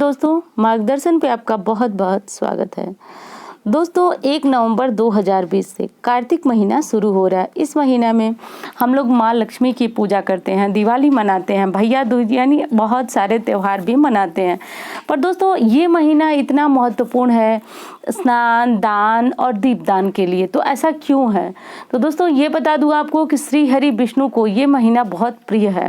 दोस्तों, मार्गदर्शन पे आपका बहुत बहुत स्वागत है। दोस्तों, 1 नवंबर 2020 से कार्तिक महीना शुरू हो रहा है। इस महीना में हम लोग माँ लक्ष्मी की पूजा करते हैं, दिवाली मनाते हैं, भैया दूज यानी बहुत सारे त्यौहार भी मनाते हैं। पर दोस्तों, ये महीना इतना महत्वपूर्ण है स्नान, दान और दीपदान के लिए। तो ऐसा क्यों है? तो दोस्तों, ये बता दूं आपको कि श्री हरि विष्णु को ये महीना बहुत प्रिय है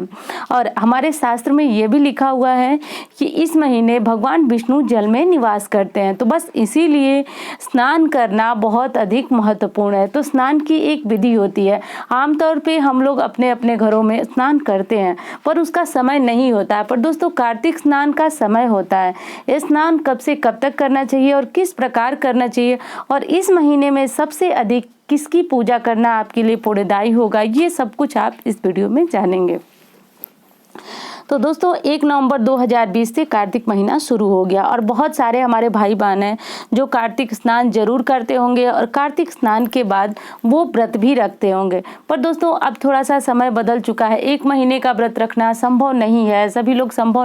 और हमारे शास्त्र में ये भी लिखा हुआ है कि इस महीने भगवान विष्णु जल में निवास करते हैं। तो बस इसीलिए स्नान करना बहुत अधिक महत्वपूर्ण है। तो स्नान की एक विधि होती है। आमतौर पे हम लोग अपने अपने घरों में स्नान करते हैं पर उसका समय नहीं होता है। पर दोस्तों, कार्तिक स्नान का समय होता है। ये स्नान कब से कब तक करना चाहिए और किस प्रकार करना चाहिए और इस महीने में सबसे अधिक किसकी पूजा करना आपके लिए पुण्यदायी होगा, ये सब कुछ आप इस वीडियो में जानेंगे। तो दोस्तों, 1 नवंबर 2020 से कार्तिक महीना शुरू हो गया और बहुत सारे हमारे भाई बहन हैं जो कार्तिक स्नान जरूर करते होंगे और कार्तिक स्नान के बाद वो व्रत भी रखते होंगे। पर दोस्तों, अब थोड़ा सा समय बदल चुका है। 1 महीने का व्रत रखना संभव नहीं है, सभी लोग संभव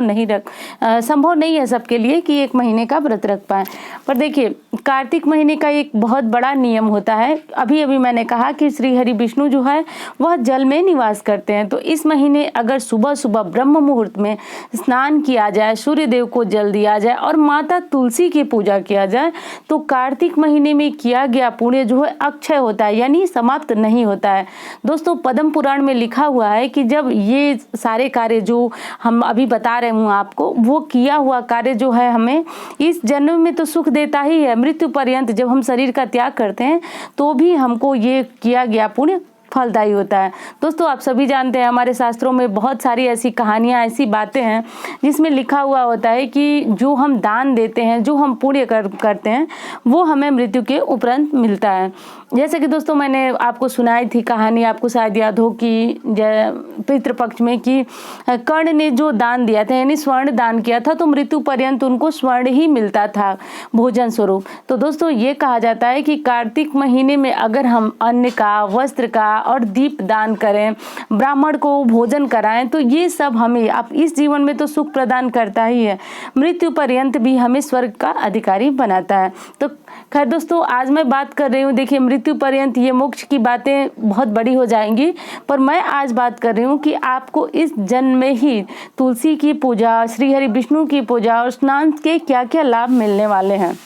नहीं है सबके लिए कि 1 महीने का व्रत रख पाए। पर देखिए, कार्तिक महीने का एक बहुत बड़ा नियम होता है। अभी अभी मैंने कहा कि श्री हरि विष्णु जो है वह जल में निवास करते हैं। तो इस महीने अगर सुबह सुबह ब्रह्म मुहूर्त में स्नान किया जाए, सूर्य देव को जल दिया जाए और माता तुलसी की पूजा किया जाए तो कार्तिक महीने में किया गया पुण्य जो है अक्षय होता है, यानी समाप्त नहीं होता है। दोस्तों, पद्म पुराण में लिखा हुआ है कि जब ये सारे कार्य जो हम अभी बता रहे हूँ आपको, वो किया हुआ कार्य जो है हमें इस जन्म में तो सुख देता ही है, मृत्यु पर्यंत जब हम शरीर का त्याग करते हैं तो भी हमको ये किया गया पुण्य फलदायी होता है। दोस्तों, आप सभी जानते हैं हमारे शास्त्रों में बहुत सारी ऐसी कहानियां, ऐसी बातें हैं जिसमें लिखा हुआ होता है कि जो हम दान देते हैं, जो हम पुण्य करते हैं, वो हमें मृत्यु के उपरांत मिलता है। जैसे कि दोस्तों, मैंने आपको सुनाई थी कहानी, आपको शायद याद हो कि पितृपक्ष में कि कर्ण ने जो दान दिया था, यानी स्वर्ण दान किया था, तो मृत्यु पर्यंत उनको स्वर्ण ही मिलता था भोजन स्वरूप। तो दोस्तों, ये कहा जाता है कि कार्तिक महीने में अगर हम अन्न का, वस्त्र का और दीप दान करें, ब्राह्मण को भोजन कराएं, तो ये सब हमें अब इस जीवन में तो सुख प्रदान करता ही है, मृत्यु पर्यंत भी हमें स्वर्ग का अधिकारी बनाता है। तो खैर दोस्तों, आज मैं बात कर रही हूँ, देखिए, मृत्यु पर्यंत ये मोक्ष की बातें बहुत बड़ी हो जाएंगी, पर मैं आज बात कर रही हूँ कि आपको इस जन्म में ही तुलसी की पूजा, श्री हरि विष्णु की पूजा और स्नान के क्या क्या लाभ मिलने वाले हैं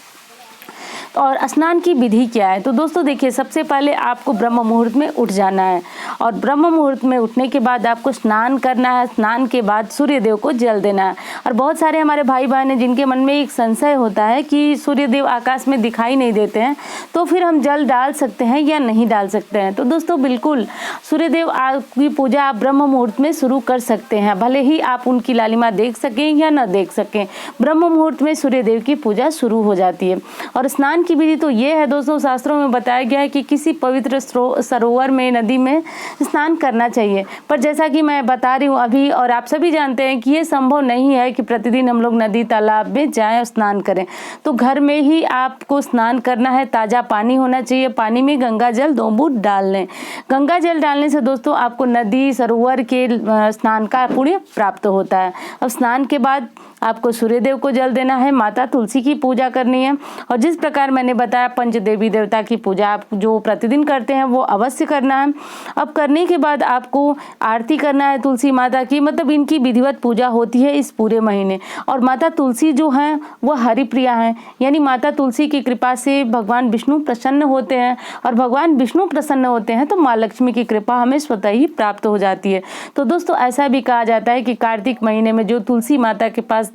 और स्नान की विधि क्या है। तो दोस्तों देखिए, सबसे पहले आपको ब्रह्म मुहूर्त में उठ जाना है और ब्रह्म मुहूर्त में उठने के बाद आपको स्नान करना है। स्नान के बाद सूर्य देव को जल देना है। और बहुत सारे हमारे भाई बहन हैं जिनके मन में एक संशय होता है कि सूर्य देव आकाश में दिखाई नहीं देते हैं, तो फिर हम जल डाल सकते हैं या नहीं डाल सकते हैं। तो दोस्तों, बिल्कुल सूर्य देव की पूजा आप ब्रह्म मुहूर्त में शुरू कर सकते हैं, भले ही आप उनकी लालिमा देख सकें या न देख सकें। ब्रह्म मुहूर्त में सूर्य देव की पूजा शुरू हो जाती है। और स्नान की विधि तो ये है दोस्तों, शास्त्रों में बताया गया है कि किसी पवित्र सरोवर में, नदी में स्नान करना चाहिए। पर जैसा कि मैं बता रही हूँ अभी, और आप सभी जानते हैं कि ये संभव नहीं है कि प्रतिदिन हम लोग नदी तालाब में जाएं और स्नान करें। तो घर में ही आपको स्नान करना है। ताज़ा पानी होना चाहिए, पानी में गंगा जल 2 बूंद डाल लें। गंगा जल डालने से दोस्तों आपको नदी, सरोवर के स्नान का पुण्य प्राप्त होता है। अब स्नान के बाद आपको सूर्य देव को जल देना है, माता तुलसी की पूजा करनी है और जिस प्रकार मैंने बताया पंच देवी देवता की पूजा आप जो प्रतिदिन करते हैं वो अवश्य करना है। अब करने के बाद आपको आरती करना है तुलसी माता की, मतलब इनकी विधिवत पूजा होती है इस पूरे महीने। और माता तुलसी जो हैं वो हरिप्रिया हैं, यानी माता तुलसी की कृपा से भगवान विष्णु प्रसन्न होते हैं और भगवान विष्णु प्रसन्न होते हैं तो माँ लक्ष्मी की कृपा हमें स्वतः ही प्राप्त हो जाती है। तो दोस्तों, ऐसा भी कहा जाता है कि कार्तिक महीने में जो तुलसी माता के पास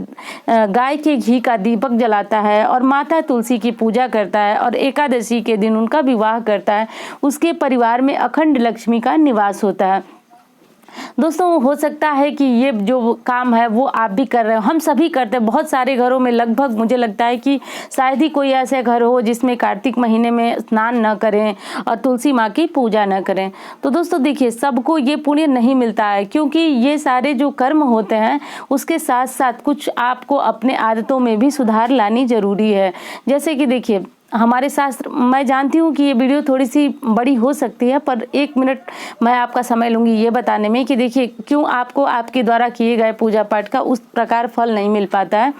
गाय के घी का दीपक जलाता है और माता तुलसी की पूजा करता है और एकादशी के दिन उनका विवाह करता है, उसके परिवार में अखंड लक्ष्मी का निवास होता है। दोस्तों, हो सकता है कि ये जो काम है वो आप भी कर रहे हो, हम सभी करते हैं। बहुत सारे घरों में, लगभग मुझे लगता है कि शायद ही कोई ऐसे घर हो जिसमें कार्तिक महीने में स्नान न करें और तुलसी माँ की पूजा न करें। तो दोस्तों देखिए, सबको ये पुण्य नहीं मिलता है, क्योंकि ये सारे जो कर्म होते हैं उसके साथ साथ कुछ आपको अपने आदतों में भी सुधार लानी जरूरी है। जैसे कि देखिए, हमारे शास्त्र, मैं जानती हूँ कि ये वीडियो थोड़ी सी बड़ी हो सकती है, पर 1 मिनट मैं आपका समय लूँगी ये बताने में कि देखिए क्यों आपको आपके द्वारा किए गए पूजा पाठ का उस प्रकार फल नहीं मिल पाता है।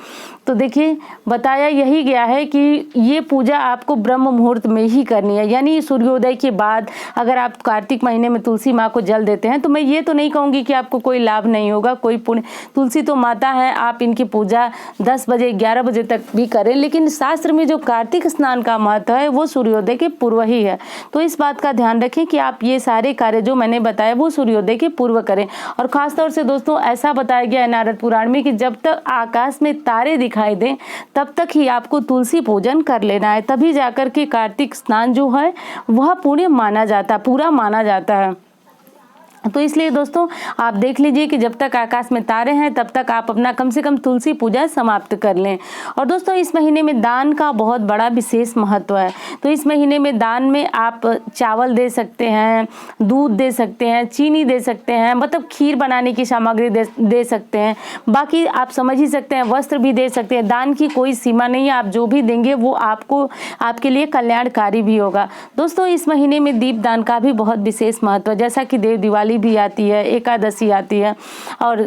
तो देखिए बताया यही गया है कि ये पूजा आपको ब्रह्म मुहूर्त में ही करनी है, यानी सूर्योदय के बाद अगर आप कार्तिक महीने में तुलसी माँ को जल देते हैं तो मैं ये तो नहीं कहूँगी कि आपको कोई लाभ नहीं होगा, कोई पुण्य। तुलसी तो माता है, आप इनकी पूजा 10 बजे 11 बजे तक भी करें, लेकिन शास्त्र में जो कार्तिक स्नान का महत्व है वो सूर्योदय के पूर्व ही है। तो इस बात का ध्यान रखें कि आप ये सारे कार्य जो मैंने बताया वो सूर्योदय के पूर्व करें। और खासतौर से दोस्तों ऐसा बताया गया है नारद पुराण में कि जब तक आकाश में तारे दिखाई दें तब तक ही आपको तुलसी पूजन कर लेना है, तभी जाकर के कार्तिक स्नान जो है वह पूर्ण माना जाता है, पूरा माना जाता है। तो इसलिए दोस्तों आप देख लीजिए कि जब तक आकाश में तारे हैं तब तक आप अपना कम से कम तुलसी पूजा समाप्त कर लें। और दोस्तों इस महीने में दान का बहुत बड़ा विशेष महत्व है। तो इस महीने में दान में आप चावल दे सकते हैं, दूध दे सकते हैं, चीनी दे सकते हैं, मतलब खीर बनाने की सामग्री दे सकते हैं। बाकी आप समझ ही सकते हैं वस्त्र भी दे सकते हैं। दान की कोई सीमा नहीं है, आप जो भी देंगे वो आपके लिए कल्याणकारी भी होगा। दोस्तों इस महीने में दीप दान का भी बहुत विशेष महत्व है। जैसा कि देव दिवाली भी आती है, एकादशी आती है, और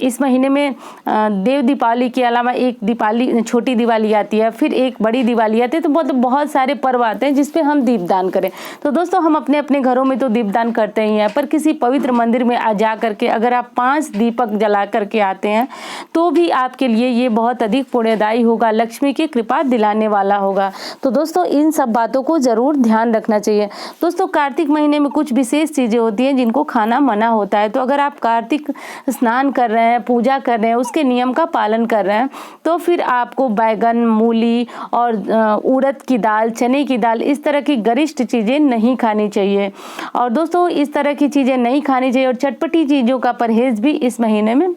इस महीने में देव दीपावली के अलावा एक दिवाली, छोटी दिवाली आती है, फिर एक बड़ी दिवाली आती है। तो बहुत सारे पर्व आते हैं जिसपे हम दीपदान करें। तो दोस्तों हम अपने अपने घरों में तो दीपदान करते ही हैं, पर किसी पवित्र मंदिर में जा करके अगर आप 5 दीपक जला करके आते हैं तो भी आपके लिए ये बहुत अधिक पुण्यदायी होगा, लक्ष्मी की कृपा दिलाने वाला होगा। तो दोस्तों इन सब बातों को जरूर ध्यान रखना चाहिए। दोस्तों कार्तिक महीने में कुछ विशेष चीजें होती हैं जिनको खाना मना होता है। तो अगर आप कार्तिक स्नान कर रहे हैं, पूजा कर रहे हैं, उसके नियम का पालन कर रहे हैं, तो फिर आपको बैगन, मूली और उड़द की दाल, चने की दाल, इस तरह की गरिष्ठ चीज़ें नहीं खानी चाहिए। और दोस्तों इस तरह की चीज़ें नहीं खानी चाहिए और चटपटी चीज़ों का परहेज भी इस महीने में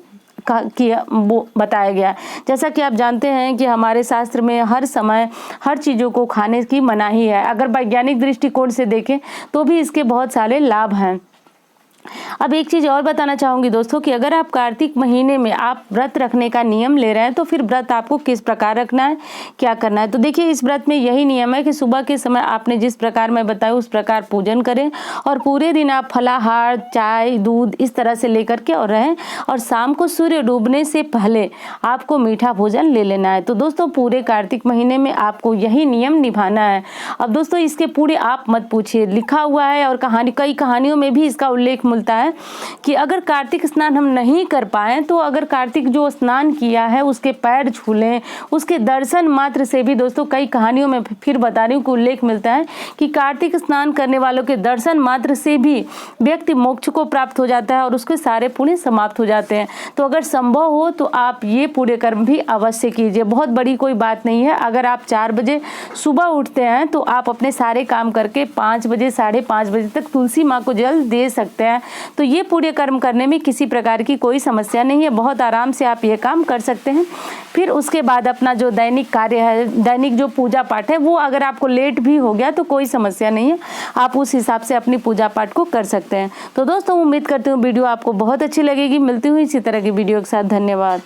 किया वो बताया गया। जैसा कि आप जानते हैं कि हमारे शास्त्र में हर समय हर चीज़ों को खाने की मनाही है। अगर वैज्ञानिक दृष्टिकोण से देखें तो भी इसके बहुत सारे लाभ हैं। अब एक चीज़ और बताना चाहूँगी दोस्तों कि अगर आप कार्तिक महीने में आप व्रत रखने का नियम ले रहे हैं तो फिर व्रत आपको किस प्रकार रखना है, क्या करना है। तो देखिए इस व्रत में यही नियम है कि सुबह के समय आपने जिस प्रकार मैं बताया उस प्रकार पूजन करें और पूरे दिन आप फलाहार, चाय, दूध इस तरह से लेकर के और रहें, और शाम को सूर्य डूबने से पहले आपको मीठा भोजन ले लेना है। तो दोस्तों पूरे कार्तिक महीने में आपको यही नियम निभाना है। अब दोस्तों इसके पूरे आप मत पूछिए, लिखा हुआ है और कई कहानियों में भी इसका उल्लेख मिलता है कि अगर कार्तिक स्नान हम नहीं कर पाए तो अगर कार्तिक जो स्नान किया है उसके पैर छू लें, उसके दर्शन मात्र से भी, दोस्तों कई कहानियों में फिर बता रही हूँ कि उल्लेख मिलता है कि कार्तिक स्नान करने वालों के दर्शन मात्र से भी व्यक्ति मोक्ष को प्राप्त हो जाता है और उसके सारे पुण्य समाप्त हो जाते हैं। तो अगर संभव हो तो आप ये पूरे कर्म भी अवश्य कीजिए। बहुत बड़ी कोई बात नहीं है। अगर आप 4 बजे सुबह उठते हैं तो आप अपने सारे काम करके 5 बजे, 5:30 बजे तक तुलसी माँ को जल दे सकते हैं। तो ये पूरे कर्म करने में किसी प्रकार की कोई समस्या नहीं है, बहुत आराम से आप ये काम कर सकते हैं। फिर उसके बाद अपना जो दैनिक कार्य है, दैनिक जो पूजा पाठ है, वो अगर आपको लेट भी हो गया तो कोई समस्या नहीं है, आप उस हिसाब से अपनी पूजा पाठ को कर सकते हैं। तो दोस्तों उम्मीद करती हूँ वीडियो आपको बहुत अच्छी लगेगी। मिलती हूँ इसी तरह की वीडियो के साथ। धन्यवाद।